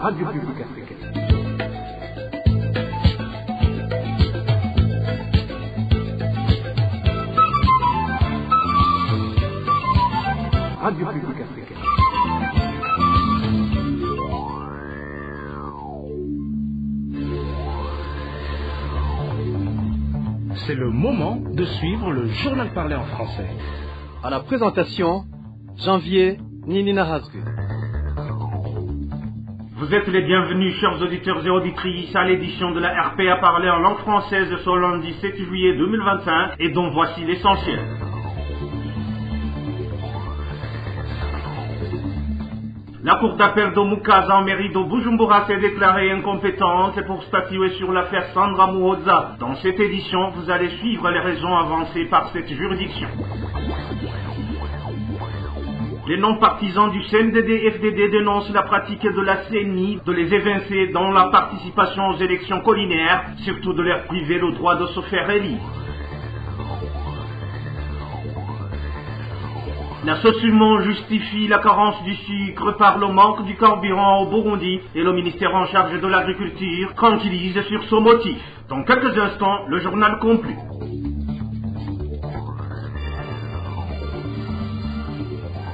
Radio Publique Africaine. Radio Publique Africaine. C'est le moment de suivre le journal parlé en français. À la présentation, Janvier Ninina Hazgu. Vous êtes les bienvenus, chers auditeurs et auditrices, à l'édition de la RPA parlée en langue française ce lundi 7 juillet 2025 et dont voici l'essentiel. La cour d'appel de Mukaza en mairie de Bujumbura s'est déclarée incompétente pour statuer sur l'affaire Sandra Muhoza. Dans cette édition, vous allez suivre les raisons avancées par cette juridiction. Les non-partisans du CNDD-FDD dénoncent la pratique de la CENI de les évincer dans la participation aux élections collinaires, surtout de leur priver le droit de se faire élire. L'association justifie la carence du sucre par le manque du carburant au Burundi et le ministère en charge de l'agriculture tranquillise sur ce motif. Dans quelques instants, le journal complet.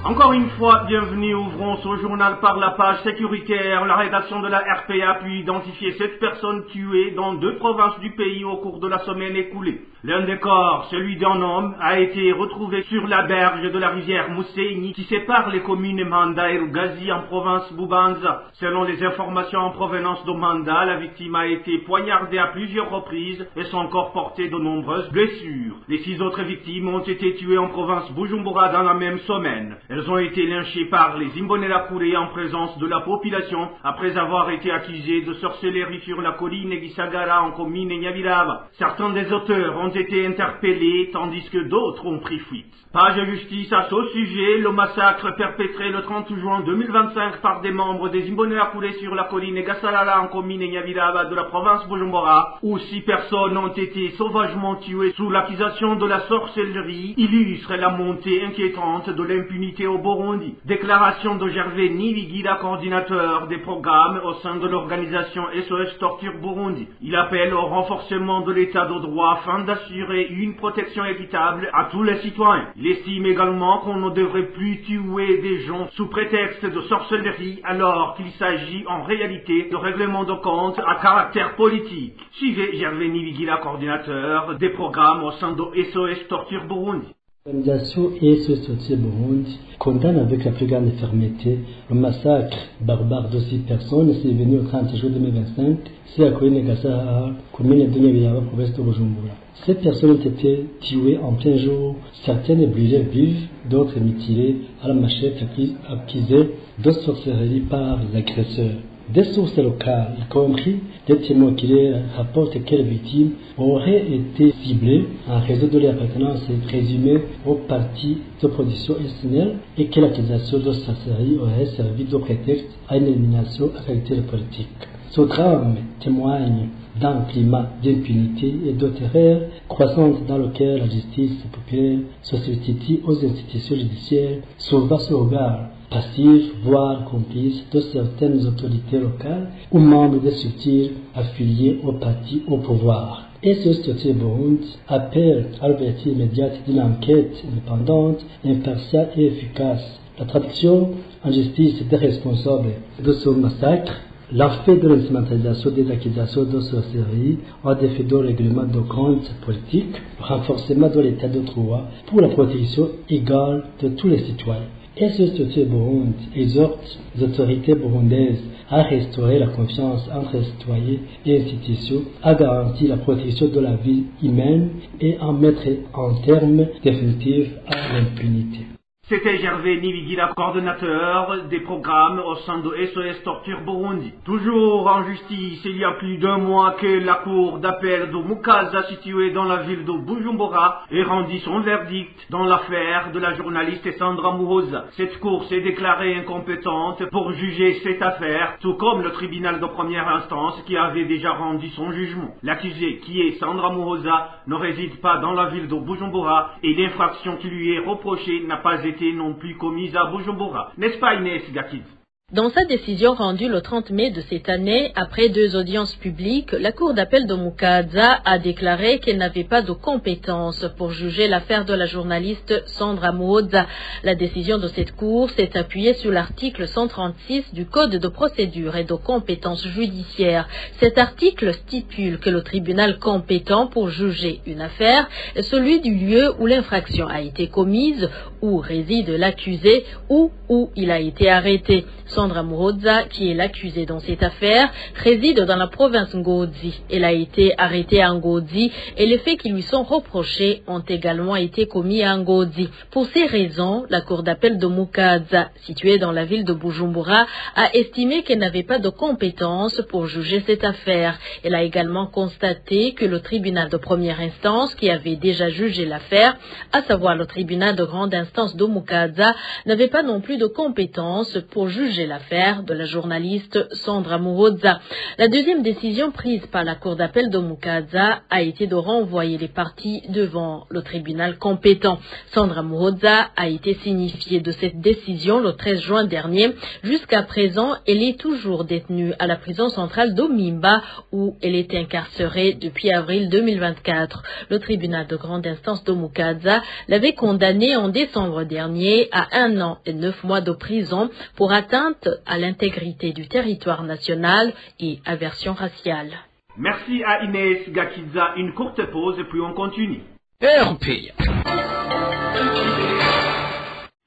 Encore une fois, bienvenue, ouvrons ce journal par la page sécuritaire. La rédaction de la RPA a pu identifier 7 personnes tuées dans 2 provinces du pays au cours de la semaine écoulée. L'un des corps, celui d'un homme, a été retrouvé sur la berge de la rivière Mousseini qui sépare les communes Manda et Rugazi en province Bubanza. Selon les informations en provenance de Manda, la victime a été poignardée à plusieurs reprises et son corps portait de nombreuses blessures. Les 6 autres victimes ont été tuées en province Bujumbura dans la même semaine. Elles ont été lynchées par les Imbonerakure en présence de la population après avoir été accusées de sorcellerie sur la colline Gisagara en commune Nyabiraba. Certains des auteurs ont été interpellés tandis que d'autres ont pris fuite. Page justice à ce sujet, le massacre perpétré le 30 juin 2025 par des membres des Imbonerakure sur la colline Gasalala en commune Nyabiraba de la province Bujumbura, où 6 personnes ont été sauvagement tuées sous l'accusation de la sorcellerie, illustre la montée inquiétante de l'impunité au Burundi. Déclaration de Gervais Nibigira, coordinateur des programmes au sein de l'organisation SOS Torture Burundi. Il appelle au renforcement de l'état de droit afin d'assurer une protection équitable à tous les citoyens. Il estime également qu'on ne devrait plus tuer des gens sous prétexte de sorcellerie alors qu'il s'agit en réalité de règlement de compte à caractère politique. Suivez Gervais Nibigira, coordinateur des programmes au sein de SOS Torture Burundi. L'organisation SOS Torture Burundi condamne avec la plus grande fermeté le massacre barbare de 6 personnes survenu au 30 juin 2025 sur la colline Gassara, commune de Nyabiraba, province de Bujumbura. Ces personnes ont été tuées en plein jour, certaines brûlées vives, d'autres mutilées à la machette accusées de sorcellerie par l'agresseur. Des sources locales, y compris des témoins qui rapportent que les victimes auraient été ciblées en raison de leur appartenance présumée au parti d'opposition SNL et que l'accusation de sorcellerie aurait servi de prétexte à une élimination à caractère politique. Ce drame témoigne d'un climat d'impunité et de terreur croissante dans lequel la justice populaire se substitue aux institutions judiciaires, souvent sur regard passif, voire complice de certaines autorités locales ou membres des structures affiliées au parti au pouvoir. Et ce statut Burundi appelle à l'ouverture immédiate d'une enquête indépendante, impartiale et efficace. La traduction en justice des responsables de ce massacre, l'effet de l'instrumentalisation des accusations de sorcellerie en défi de règlement de compte politique, le renforcement de l'état de droit pour la protection égale de tous les citoyens. Et ce statut Burundi exhorte les autorités burundaises à restaurer la confiance entre les citoyens et institutions, à garantir la protection de la vie humaine et à mettre en terme définitif à l'impunité. C'était Gervais Nibigira, coordonnateur des programmes au sein de SOS Torture Burundi. Toujours en justice, il y a plus d'1 mois que la cour d'appel de Mukaza, située dans la ville de Bujumbura, ait rendu son verdict dans l'affaire de la journaliste Sandra Muhoza. Cette cour s'est déclarée incompétente pour juger cette affaire, tout comme le tribunal de première instance qui avait déjà rendu son jugement. L'accusée, qui est Sandra Muhoza, ne réside pas dans la ville de Bujumbura et l'infraction qui lui est reprochée n'a pas été non plus commise à Bujumbura. N'est-ce pas, Inès Gakid? Dans sa décision rendue le 30 mai de cette année, après 2 audiences publiques, la Cour d'appel de Mukaza a déclaré qu'elle n'avait pas de compétence pour juger l'affaire de la journaliste Sandra Muhoza. La décision de cette Cour s'est appuyée sur l'article 136 du Code de procédure et de compétences judiciaires. Cet article stipule que le tribunal compétent pour juger une affaire est celui du lieu où l'infraction a été commise, où réside l'accusé ou où il a été arrêté. Sandra Muhoza, qui est l'accusée dans cette affaire, réside dans la province Ngozi. Elle a été arrêtée à Ngozi et les faits qui lui sont reprochés ont également été commis à Ngozi. Pour ces raisons, la cour d'appel de Mukaza, située dans la ville de Bujumbura, a estimé qu'elle n'avait pas de compétence pour juger cette affaire. Elle a également constaté que le tribunal de première instance, qui avait déjà jugé l'affaire, à savoir le tribunal de grande instance de Mukaza, n'avait pas non plus de compétence pour juger l'affaire de la journaliste Sandra Muhoza. La deuxième décision prise par la cour d'appel de Mukaza a été de renvoyer les parties devant le tribunal compétent. Sandra Muhoza a été signifiée de cette décision le 13 juin dernier. Jusqu'à présent, elle est toujours détenue à la prison centrale d'Omimba où elle est incarcérée depuis avril 2024. Le tribunal de grande instance de Mukaza l'avait condamnée en décembre dernier à 1 an et 9 mois de prison pour atteinte à l'intégrité du territoire national et aversion raciale. Merci à Inès Gakiza. Une courte pause et puis on continue. RPA.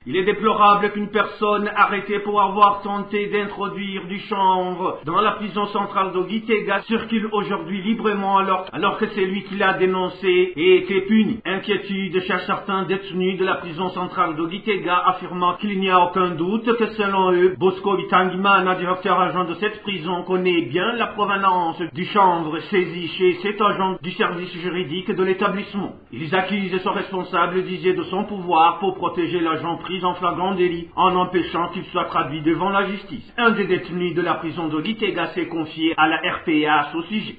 Il est déplorable qu'une personne arrêtée pour avoir tenté d'introduire du chanvre dans la prison centrale de Gitega circule aujourd'hui librement alors que c'est lui qui l'a dénoncé et été puni. Inquiétude chez certains détenus de la prison centrale de Gitega affirmant qu'il n'y a aucun doute que selon eux, Bosco Vitangimana, directeur agent de cette prison, connaît bien la provenance du chanvre saisi chez cet agent du service juridique de l'établissement. Ils accusent son responsable d'user de son pouvoir pour protéger l'agent pris en flagrant délit en empêchant qu'il soit traduit devant la justice. Un des détenus de la prison de Gitega s'est confié à la RPA à ce sujet.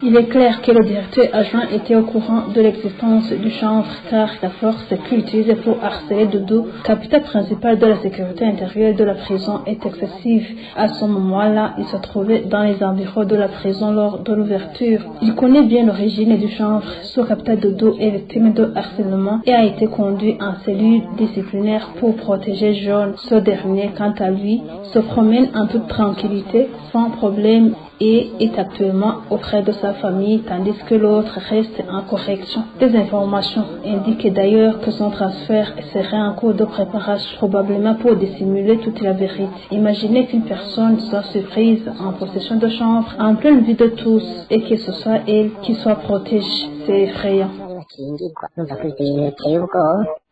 Il est clair que le directeur adjoint était au courant de l'existence du chanvre car sa force qu'il utilisait pour harceler Doudou, capitaine principal de la sécurité intérieure de la prison, est excessive. À ce moment-là, il se trouvait dans les environs de la prison lors de l'ouverture. Il connaît bien l'origine du chanvre. Ce capitaine Doudou est victime de harcèlement et a été conduit en cellule disciplinaire pour protéger Jaune. Ce dernier, quant à lui, se promène en toute tranquillité, sans problème, et est actuellement auprès de sa famille, tandis que l'autre reste en correction. Des informations indiquent d'ailleurs que son transfert serait en cours de préparation, probablement pour dissimuler toute la vérité. Imaginez qu'une personne soit surprise en possession de chanvre en pleine vue de tous et que ce soit elle qui soit protégée. C'est effrayant.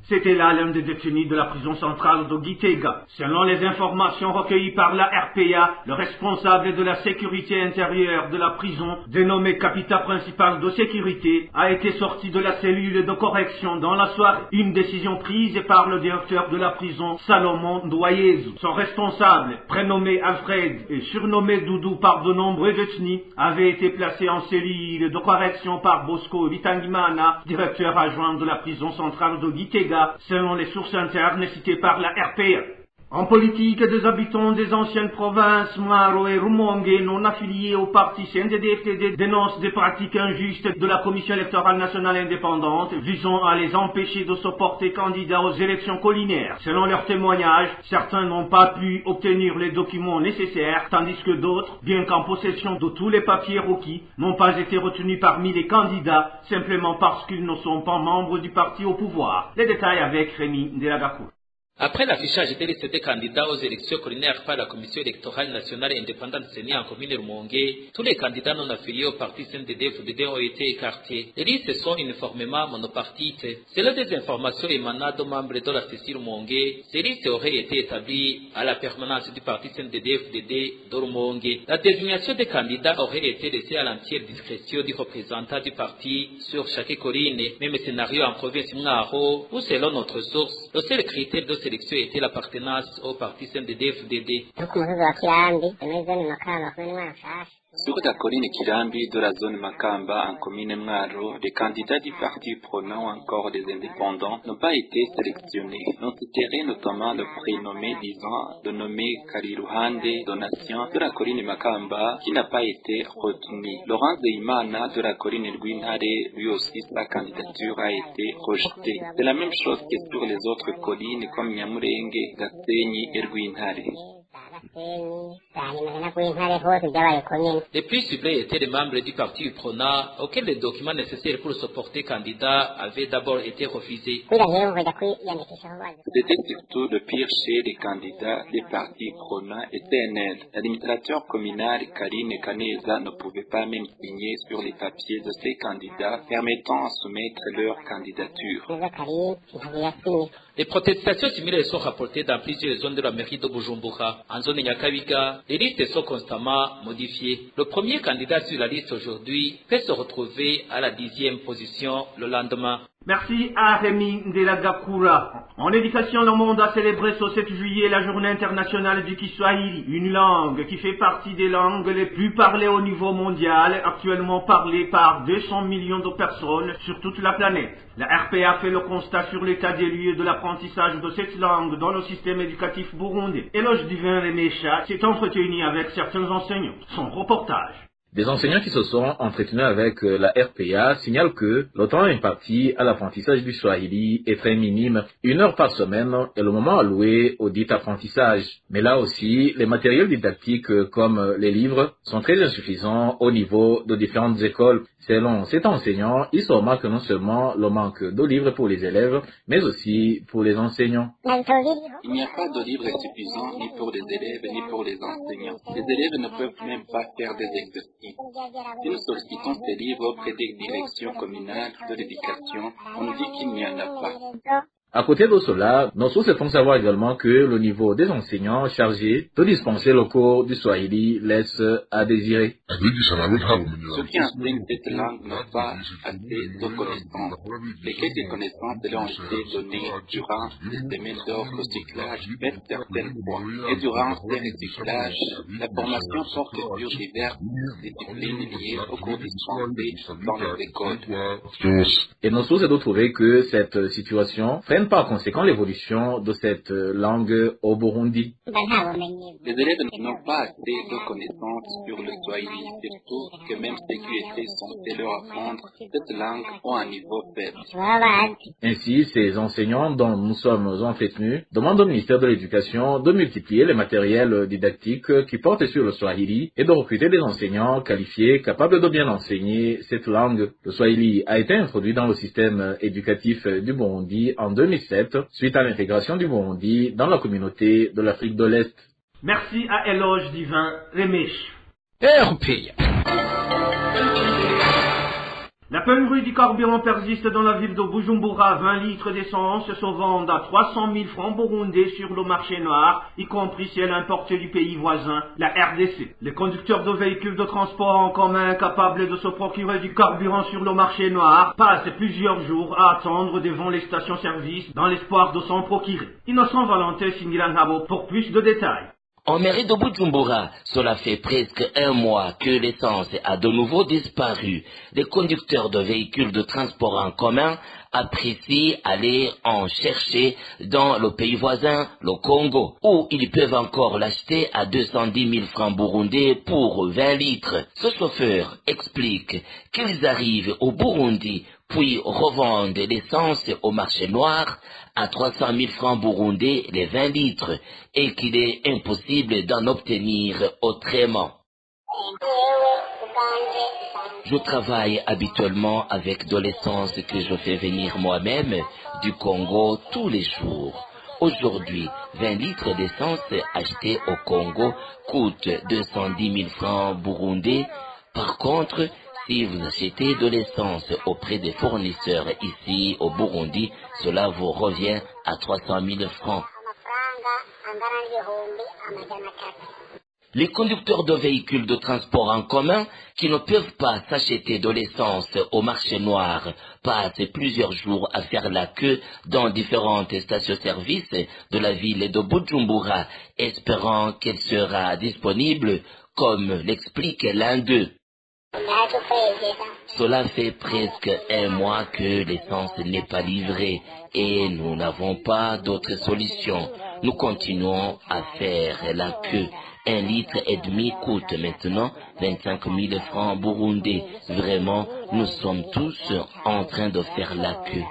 C'était là l'un des détenus de la prison centrale de Gitega. Selon les informations recueillies par la RPA, le responsable de la sécurité intérieure de la prison, dénommé capitaine principal de sécurité, a été sorti de la cellule de correction dans la soirée. Une décision prise par le directeur de la prison, Salomon Ndoyezu. Son responsable, prénommé Alfred et surnommé Doudou par de nombreux détenus, avait été placé en cellule de correction par Bosco Vitangimana, directeur adjoint de la prison centrale de Gitega, selon les sources internes citées par la RPA. En politique, des habitants des anciennes provinces Mwaro et Rumongue non affiliés au parti CNDD-FDD dénoncent des pratiques injustes de la Commission électorale nationale indépendante visant à les empêcher de se porter candidats aux élections collinaires. Selon leurs témoignages, certains n'ont pas pu obtenir les documents nécessaires, tandis que d'autres, bien qu'en possession de tous les papiers requis, n'ont pas été retenus parmi les candidats simplement parce qu'ils ne sont pas membres du parti au pouvoir. Les détails avec Rémi Delagacourt. Après l'affichage des listes des candidats aux élections collinaires par la Commission électorale nationale indépendante CENI en commune Rumongue, tous les candidats non affiliés au parti CNDD-FDD ont été écartés. Les listes sont uniformément monopartites. Selon des informations émanant de membres de la CECI Rumongue, ces listes auraient été établies à la permanence du parti CNDD-FDD de Rumongue. La désignation des candidats aurait été laissée à l'entière discrétion du représentant du parti sur chaque colline. Même scénario en province Mwaro, où selon notre source, le seul critère de sélection était l'appartenance au parti CNDD-FDD. Sur la colline Kirambi de la zone Makamba en commune Mwaro, les candidats du parti prenant ou encore les indépendants n'ont pas été sélectionnés. On citerait notamment le prénommé disant le nommé Kariruhande Donation de la colline Makamba qui n'a pas été retenu. Laurent Zeimana de la colline Rwintare, lui aussi sa candidature a été rejetée. C'est la même chose que sur les autres collines comme Nyamurenge, Gasenyi et Rwintare. Les plus ciblés étaient les membres du parti UPRONA auxquels les documents nécessaires pour se porter candidat avaient d'abord été refusés. C'était surtout le pire chez les candidats des partis UPRONA et CNL. L'administrateur communal Karine Kaneza ne pouvait pas même signer sur les papiers de ces candidats permettant à soumettre leur candidature. Les protestations similaires sont rapportées dans plusieurs zones de la mairie de Bujumbura. En zone Nyakabiga, les listes sont constamment modifiées. Le premier candidat sur la liste aujourd'hui peut se retrouver à la 10e position le lendemain. Merci à Rémi Ndelagakura. En éducation, le monde a célébré ce 7 juillet la journée internationale du Kiswahili, une langue qui fait partie des langues les plus parlées au niveau mondial, actuellement parlée par 200 millions de personnes sur toute la planète. La RPA fait le constat sur l'état des lieux de l'apprentissage de cette langue dans le système éducatif burundais. Eloge Divin Remesha s'est entretenu avec certains enseignants. Son reportage. Des enseignants qui se sont entretenus avec la RPA signalent que le temps imparti à l'apprentissage du Swahili est très minime. 1 heure par semaine est le moment alloué au dit apprentissage. Mais là aussi, les matériels didactiques comme les livres sont très insuffisants au niveau de différentes écoles. Selon cet enseignant, il se remarque non seulement le manque de livres pour les élèves, mais aussi pour les enseignants. Il n'y a pas de livres suffisants ni pour les élèves ni pour les enseignants. Les élèves ne peuvent même pas faire des exercices. Si nous sollicitons ces livres auprès des directions communales de l'éducation, on nous dit qu'il n'y en a pas. À côté de cela, nos sources font savoir également que le niveau des enseignants chargés de dispenser le cours du Swahili laisse à désirer. Ceux qui enseignent cette langue n'ont pas assez de connaissances. Les quelques connaissances leur ont été données durant les semaines de recyclage faites certaines fois. Et durant ces recyclages, la formation porte sur diverses disciplines liées aux cours dispensés dans les écoles. Et nos sources ont trouvé que cette situation freine par conséquent l'évolution de cette langue au Burundi. Les élèves n'ont pas assez de connaissances sur le Swahili, surtout que même ceux qui étaient censés leur apprendre cette langue ont un niveau faible. Ainsi, ces enseignants dont nous sommes entretenus demandent au ministère de l'Éducation de multiplier les matériels didactiques qui portent sur le Swahili et de recruter des enseignants qualifiés capables de bien enseigner cette langue. Le Swahili a été introduit dans le système éducatif du Burundi en 2007 suite à l'intégration du Burundi dans la communauté de l'Afrique de l'Est. Merci à Eloge Divin Remèche. RPA. La pénurie du carburant persiste dans la ville de Bujumbura. 20 litres d'essence se vendent à 300 000 francs burundais sur le marché noir, y compris celle importée du pays voisin, la RDC. Les conducteurs de véhicules de transport en commun capables de se procurer du carburant sur le marché noir passent plusieurs jours à attendre devant les stations-service dans l'espoir de s'en procurer. Innocent Valentin Singilangabo pour plus de détails. En mairie de Bujumbura, cela fait presque 1 mois que l'essence a de nouveau disparu. Les conducteurs de véhicules de transport en commun apprécient aller en chercher dans le pays voisin, le Congo, où ils peuvent encore l'acheter à 210 000 francs burundais pour 20 litres. Ce chauffeur explique qu'ils arrivent au Burundi puis revendent l'essence au marché noir à 300 000 francs burundais les 20 litres et qu'il est impossible d'en obtenir autrement. Je travaille habituellement avec de l'essence que je fais venir moi-même du Congo tous les jours. Aujourd'hui, 20 litres d'essence achetés au Congo coûtent 210 000 francs burundais. Par contre, si vous achetez de l'essence auprès des fournisseurs ici au Burundi, cela vous revient à 300 000 francs. Les conducteurs de véhicules de transport en commun qui ne peuvent pas s'acheter de l'essence au marché noir passent plusieurs jours à faire la queue dans différentes stations-service de la ville de Bujumbura, espérant qu'elle sera disponible, comme l'explique l'un d'eux. Cela fait presque un mois que l'essence n'est pas livrée et nous n'avons pas d'autre solution. Nous continuons à faire la queue. 1,5 litre coûte maintenant 25 000 francs burundais. Vraiment, nous sommes tous en train de faire la queue.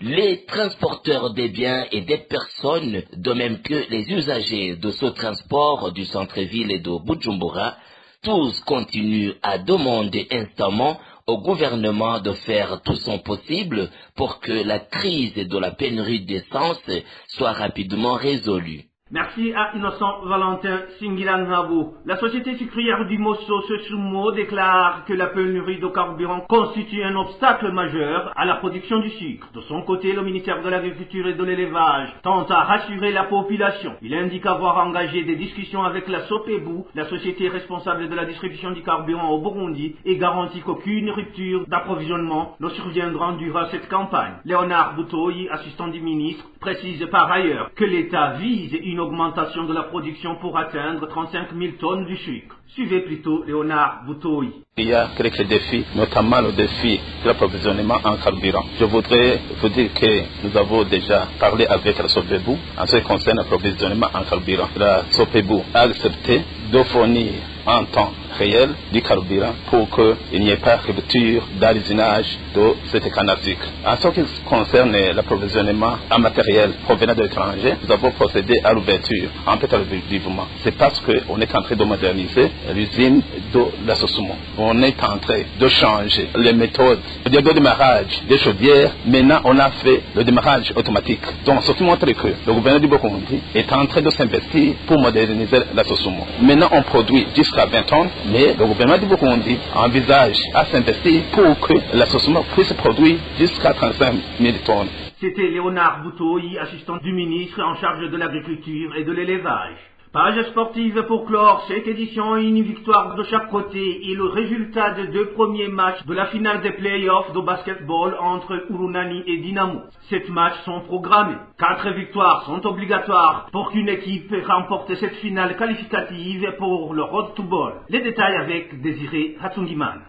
Les transporteurs des biens et des personnes, de même que les usagers de ce transport du centre-ville de Bujumbura, tous continuent à demander instamment au gouvernement de faire tout son possible pour que la crise de la pénurie d'essence soit rapidement résolue. Merci à Innocent Valentin Singilanabo. La société sucrière du Mosso Sesumo déclare que la pénurie de carburant constitue un obstacle majeur à la production du sucre. De son côté, le ministère de l'Agriculture et de l'Élevage tente à rassurer la population. Il indique avoir engagé des discussions avec la Sopebu, la société responsable de la distribution du carburant au Burundi, et garantit qu'aucune rupture d'approvisionnement ne surviendra durant cette campagne. Léonard Boutoyi, assistant du ministre, précise par ailleurs que l'État vise une augmentation de la production pour atteindre 35 000 tonnes du sucre. Suivez plutôt Léonard Boutoyi. Il y a quelques défis, notamment le défi de l'approvisionnement en carburant. Je voudrais vous dire que nous avons déjà parlé avec la Sopebu en ce qui concerne l'approvisionnement en carburant. La Sopebu a accepté de fournir en temps réel du carburant pour qu'il n'y ait pas de rupture dans l'usinage de cette canne à sucre. En ce qui concerne l'approvisionnement en matériel provenant de l'étranger, nous avons procédé à l'ouverture en fait tardivement. C'est parce qu'on est en train de moderniser l'usine de la Sosumo. On est en train de changer les méthodes de démarrage des chaudières. Maintenant, on a fait le démarrage automatique. Donc, ce qui montre que le gouvernement du Burundi est en train de s'investir pour moderniser la Sosumo. Maintenant, on produit jusqu'à 20 tonnes, mais le gouvernement du Burundi envisage à s'investir pour que la Sosumo puisse produire jusqu'à 35 000 tonnes. C'était Léonard Boutoyi, assistant du ministre en charge de l'agriculture et de l'élevage. Page sportive pour clore cette édition, une victoire de chaque côté et le résultat des 2 premiers matchs de la finale des playoffs de basketball entre Urunani et Dynamo. 7 matchs sont programmés. 4 victoires sont obligatoires pour qu'une équipe remporte cette finale qualificative pour le Road to Ball. Les détails avec Désiré Hatsungiman.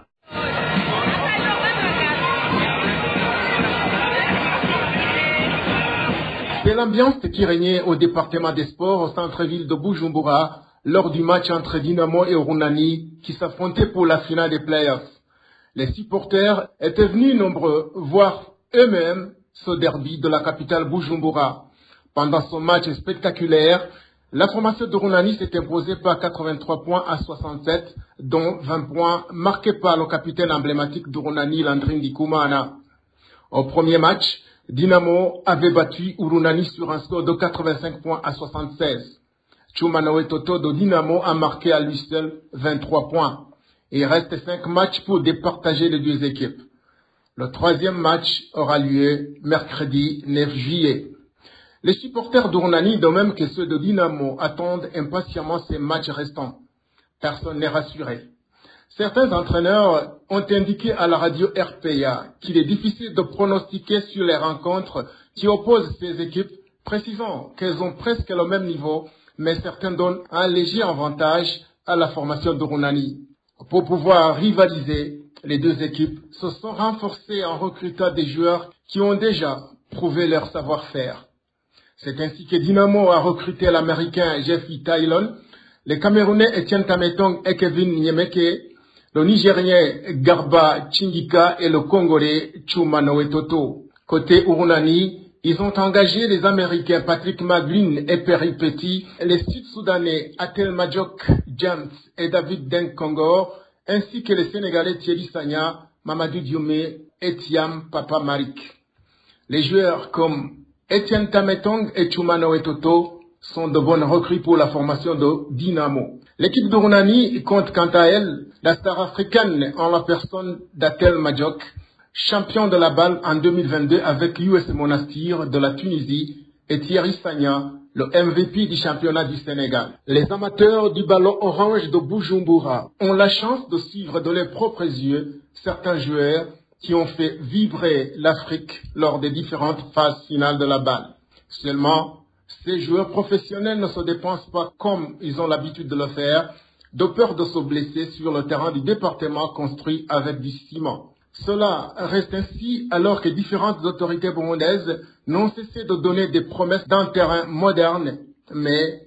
C'est l'ambiance qui régnait au département des sports au centre-ville de Bujumbura lors du match entre Dynamo et Urunani qui s'affrontaient pour la finale des playoffs. Les supporters étaient venus nombreux voir eux-mêmes ce derby de la capitale Bujumbura. Pendant ce match spectaculaire, la formation de Urunani s'est imposée par 83 points à 67, dont 20 points marqués par le capitaine emblématique d'Urunani, Landry Ndikumana. Au premier match, Dynamo avait battu Urunani sur un score de 85 points à 76. Chuma Noetoto de Dynamo a marqué à lui seul 23 points. Il reste 5 matchs pour départager les 2 équipes. Le troisième match aura lieu mercredi 9 juillet. Les supporters d'Urunani, de même que ceux de Dynamo, attendent impatiemment ces matchs restants. Personne n'est rassuré. Certains entraîneurs ont indiqué à la radio RPA qu'il est difficile de pronostiquer sur les rencontres qui opposent ces équipes, précisant qu'elles ont presque le même niveau, mais certains donnent un léger avantage à la formation d'Urunani. Pour pouvoir rivaliser, les 2 équipes se sont renforcées en recrutant des joueurs qui ont déjà prouvé leur savoir-faire. C'est ainsi que Dynamo a recruté l'Américain Jeffrey Tylon, les Camerounais Etienne Tametong et Kevin Nyemeke, le Nigérien Garba Chingika et le Congolais Chuma Noetoto. Côté Urunani, ils ont engagé les Américains Patrick Maglin et Perry Petit, les Sud-Soudanais Atel Majok James et David Denkongor, ainsi que les Sénégalais Thierry Sagna, Mamadou Diomé et Thiam Papa Marik. Les joueurs comme Etienne Tametong et Chuma Noetoto sont de bonnes recrues pour la formation de Dynamo. L'équipe d'Urunani compte quant à elle la star africaine en la personne d'Atel Majok, champion de la balle en 2022 avec l'US Monastir de la Tunisie, et Thierry Sagna, le MVP du championnat du Sénégal. Les amateurs du ballon orange de Bujumbura ont la chance de suivre de leurs propres yeux certains joueurs qui ont fait vibrer l'Afrique lors des différentes phases finales de la balle. Seulement, ces joueurs professionnels ne se dépensent pas comme ils ont l'habitude de le faire, de peur de se blesser sur le terrain du département construit avec du ciment. Cela reste ainsi alors que différentes autorités burundaises n'ont cessé de donner des promesses d'un terrain moderne, mais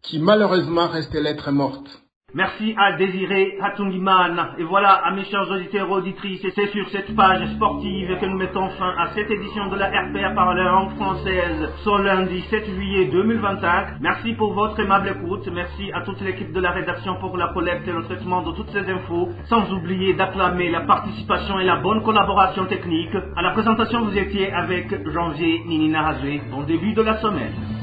qui malheureusement reste lettre morte. Merci à Désiré Hatungimana. Et voilà, à mes chers auditeurs et auditrices, et c'est sur cette page sportive que nous mettons fin à cette édition de la RPA par la langue française, ce lundi 7 juillet 2025. Merci pour votre aimable écoute. Merci à toute l'équipe de la rédaction pour la collecte et le traitement de toutes ces infos, sans oublier d'acclamer la participation et la bonne collaboration technique. À la présentation, vous étiez avec Janvier Ninina Hazé. Bon début de la semaine.